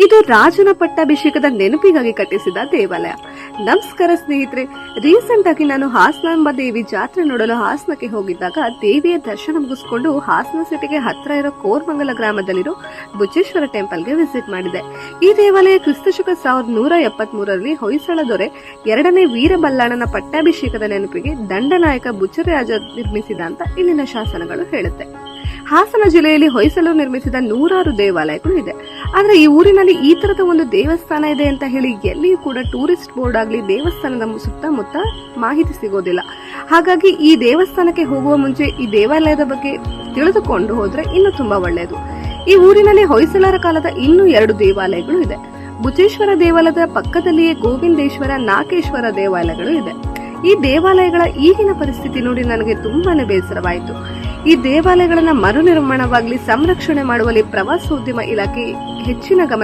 ಇದು ರಾಜನ ಪಟ್ಟಾಭಿಷೇಕದ ನೆನಪಿಗಾಗಿ ಕಟ್ಟಿಸಿದ ದೇವಾಲಯ. ನಮಸ್ಕಾರ ಸ್ನೇಹಿತರೆ, ರೀಸೆಂಟ್ ಆಗಿ ನಾನು ಹಾಸನಾಂಬ ದೇವಿ ಜಾತ್ರೆ ನೋಡಲು ಹಾಸನಕ್ಕೆ ಹೋಗಿದ್ದಾಗ ದೇವಿಯ ದರ್ಶನ ಮುಗಿಸಿಕೊಂಡು ಹಾಸನ ಸಿಟಿಗೆ ಹತ್ರ ಇರೋ ಕೋರ್ಮಂಗಲ ಗ್ರಾಮದಲ್ಲಿರೋ ಬುಚ್ಚೇಶ್ವರ ಟೆಂಪಲ್ಗೆ ವಿಸಿಟ್ ಮಾಡಿದೆ. ಈ ದೇವಾಲಯ ಕ್ರಿಸ್ತಶಕ 1173ರಲ್ಲಿ ಹೊಯ್ಸಳ ದೊರೆ 2ನೇ ವೀರಬಲ್ಲಾಳನ ಪಟ್ಟಾಭಿಷೇಕದ ನೆನಪಿಗೆ ದಂಡನಾಯಕ ಬುಚ್ಚರಾಜ ನಿರ್ಮಿಸಿದ ಅಂತ ಇಲ್ಲಿನ ಶಾಸನಗಳು ಹೇಳುತ್ತೆ. ಹಾಸನ ಜಿಲ್ಲೆಯಲ್ಲಿ ಹೊಯ್ಸಳರು ನಿರ್ಮಿಸಿದ ನೂರಾರು ದೇವಾಲಯಗಳು ಇದೆ. ಆದ್ರೆ ಈ ಊರಿನಲ್ಲಿ ಈ ತರದ ಒಂದು ದೇವಸ್ಥಾನ ಇದೆ ಅಂತ ಹೇಳಿ ಎಲ್ಲಿಯೂ ಕೂಡ ಟೂರಿಸ್ಟ್ ಬೋರ್ಡ್ ಆಗ್ಲಿ ದೇವಸ್ಥಾನದ ಸುತ್ತಮುತ್ತ ಮಾಹಿತಿ ಸಿಗೋದಿಲ್ಲ. ಹಾಗಾಗಿ ಈ ದೇವಸ್ಥಾನಕ್ಕೆ ಹೋಗುವ ಮುಂಚೆ ಈ ದೇವಾಲಯದ ಬಗ್ಗೆ ತಿಳಿದುಕೊಂಡು ಹೋದ್ರೆ ಇನ್ನು ತುಂಬಾ ಒಳ್ಳೆಯದು. ಈ ಊರಿನಲ್ಲಿ ಹೊಯ್ಸಳರ ಕಾಲದ ಇನ್ನೂ 2 ದೇವಾಲಯಗಳು ಇದೆ. ಬುಚ್ಚೇಶ್ವರ ದೇವಾಲಯದ ಪಕ್ಕದಲ್ಲಿಯೇ ಗೋವಿಂದೇಶ್ವರ, ನಾಗೇಶ್ವರ ದೇವಾಲಯಗಳು ಇದೆ. ಈ ದೇವಾಲಯಗಳ ಈಗಿನ ಪರಿಸ್ಥಿತಿ ನೋಡಿ ನನಗೆ ತುಂಬಾನೇ ಬೇಸರವಾಯಿತು. ಈ ದೇವಾಲಯಗಳನ್ನ ಮರು ನಿರ್ಮಾಣವಾಗಲಿ ಸಂರಕ್ಷಣೆ ಮಾಡುವಲ್ಲಿ ಪ್ರವಾಸೋದ್ಯಮ ಇಲಾಖೆ ಹೆಚ್ಚಿನ ಗಮನ